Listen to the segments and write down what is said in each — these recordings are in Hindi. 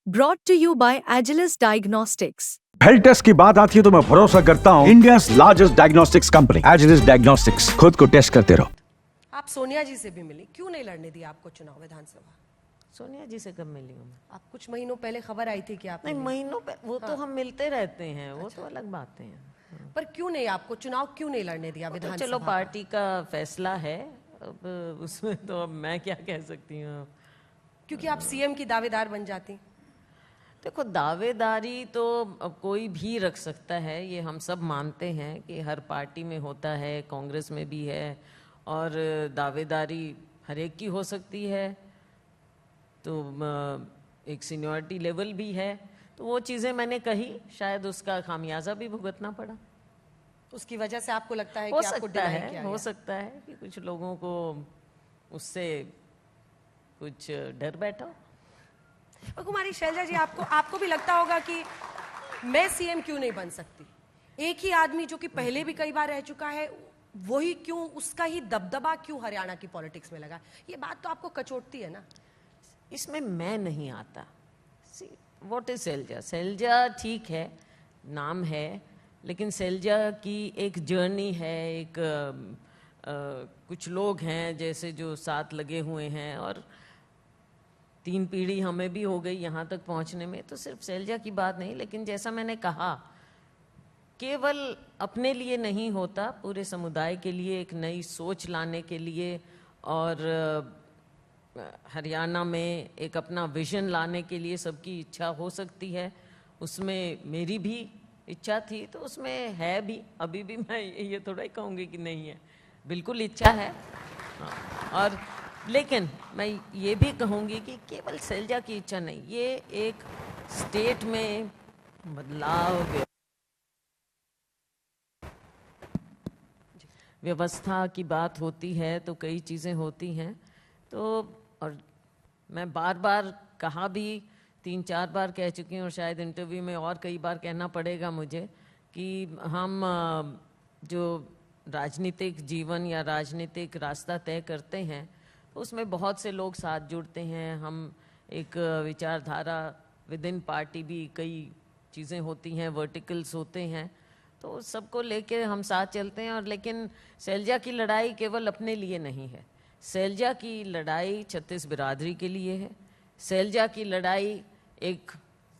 Brought to you by Agilus Diagnostics. Health test की बात आती है तो मैं भरोसा करता हूँ India largest diagnostics company Agilus Diagnostics. खुद को टेस्ट करते रहो। आप सोनिया जी से भी मिली, क्यों नहीं लड़ने दिया आपको चुनाव विधानसभा? सोनिया जी से कब मिली हूँ मैं? आप कुछ महीनों पहले खबर आई थी कि आप नहीं, मिली। महीनों पे वो तो हम मिलते रहते हैं, वो तो अलग बातें हैं। पर क्यों नहीं, आपको चुनाव क्यों नहीं लड़ने दिया तो विधानसभा? चलो पार्टी का फैसला है, अब उसमें तो अब मैं क्या कह सकती हूँ। क्योंकि आप सीएम की दावेदार बन जाती। देखो, दावेदारी तो अब कोई भी रख सकता है, ये हम सब मानते हैं कि हर पार्टी में होता है, कांग्रेस में भी है, और दावेदारी हर एक की हो सकती है। तो एक सीनियरिटी लेवल भी है, तो वो चीज़ें मैंने कही, शायद उसका खामियाजा भी भुगतना पड़ा। उसकी वजह से आपको लगता है हो कि आपको सकता डिनाई है, किया हो गया? सकता है कि कुछ लोगों को उससे कुछ डर बैठा हो। और कुमारी शैलजा जी, आपको भी लगता होगा कि मैं सीएम क्यों नहीं बन सकती? एक ही आदमी जो कि पहले भी कई बार रह चुका है, वही क्यों, उसका ही दबदबा क्यों हरियाणा की पॉलिटिक्स में लगा? ये बात तो आपको कचोटती है ना। इसमें मैं नहीं आता। What is Selja? सैलजा ठीक है, नाम है, लेकिन सैलजा की एक जर्नी है, एक कुछ लोग हैं जैसे जो साथ लगे हुए हैं, और 3 पीढ़ी हमें भी हो गई यहाँ तक पहुँचने में। तो सिर्फ सैलजा की बात नहीं, लेकिन जैसा मैंने कहा, केवल अपने लिए नहीं होता, पूरे समुदाय के लिए एक नई सोच लाने के लिए, और हरियाणा में एक अपना विजन लाने के लिए सबकी इच्छा हो सकती है। उसमें मेरी भी इच्छा थी, तो उसमें है भी। अभी भी मैं ये थोड़ा ही कहूँगी कि नहीं है, बिल्कुल इच्छा है। हाँ, और लेकिन मैं ये भी कहूँगी कि केवल सैलजा की इच्छा नहीं, ये एक स्टेट में बदलाव, व्यवस्था की बात होती है तो कई चीज़ें होती हैं। तो और मैं बार बार कहा भी, 3-4 बार कह चुकी हूँ, और शायद इंटरव्यू में और कई बार कहना पड़ेगा मुझे, कि हम जो राजनीतिक जीवन या राजनीतिक रास्ता तय करते हैं, उसमें बहुत से लोग साथ जुड़ते हैं। हम एक विचारधारा विद इन पार्टी भी कई चीज़ें होती हैं, वर्टिकल्स होते हैं, तो सबको लेके हम साथ चलते हैं। और लेकिन सैलजा की लड़ाई केवल अपने लिए नहीं है, सैलजा की लड़ाई छत्तीस बिरादरी के लिए है। सैलजा की लड़ाई एक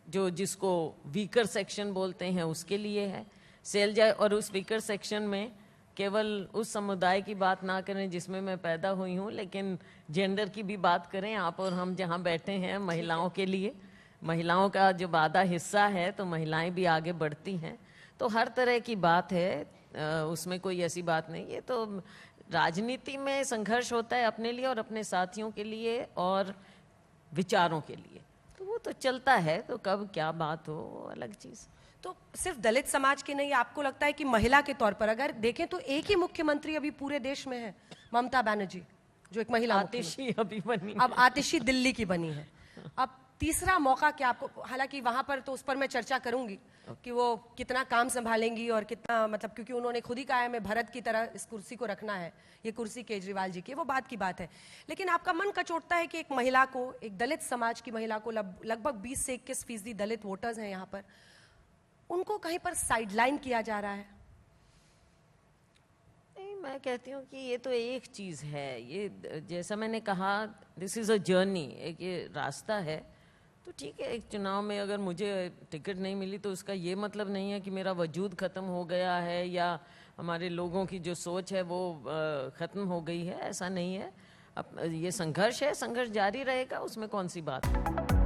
जो जिसको वीकर सेक्शन बोलते हैं उसके लिए है। सैलजा, और उस वीकर सेक्शन में केवल उस समुदाय की बात ना करें जिसमें मैं पैदा हुई हूँ, लेकिन जेंडर की भी बात करें। आप और हम जहाँ बैठे हैं, महिलाओं के लिए, महिलाओं का जो आधा हिस्सा है, तो महिलाएं भी आगे बढ़ती हैं। तो हर तरह की बात है, उसमें कोई ऐसी बात नहीं है। तो राजनीति में संघर्ष होता है अपने लिए और अपने साथियों के लिए और विचारों के लिए, तो वो तो चलता है। तो कब क्या बात हो, वो अलग चीज़। तो सिर्फ दलित समाज की नहीं, आपको लगता है कि महिला के तौर पर अगर देखें तो एक ही मुख्यमंत्री अभी पूरे देश में है, ममता बनर्जी, जो एक महिला आतिशी अभी बनी, अब आतिशी दिल्ली की बनी है। अब तीसरा मौका क्या आपको, हालांकि वहां पर तो उस पर मैं चर्चा करूंगी कि वो कितना काम संभालेंगी और कितना, मतलब क्योंकि उन्होंने खुद ही कहा है मैं भरत की तरह इस कुर्सी को रखना है, ये कुर्सी केजरीवाल जी की, वो बात की बात है। लेकिन आपका मन कचोटता है कि एक महिला को, एक दलित समाज की महिला को, लगभग 20 से 21% दलित वोटर्स हैं यहाँ पर, उनको कहीं पर साइडलाइन किया जा रहा है। नहीं, मैं कहती हूँ कि ये तो एक चीज़ है, ये जैसा मैंने कहा, दिस इज़ अ जर्नी, एक ये रास्ता है। तो ठीक है, एक चुनाव में अगर मुझे टिकट नहीं मिली तो उसका ये मतलब नहीं है कि मेरा वजूद ख़त्म हो गया है, या हमारे लोगों की जो सोच है वो ख़त्म हो गई है, ऐसा नहीं है। अब ये संघर्ष है, संघर्ष जारी रहेगा, उसमें कौन सी बात है।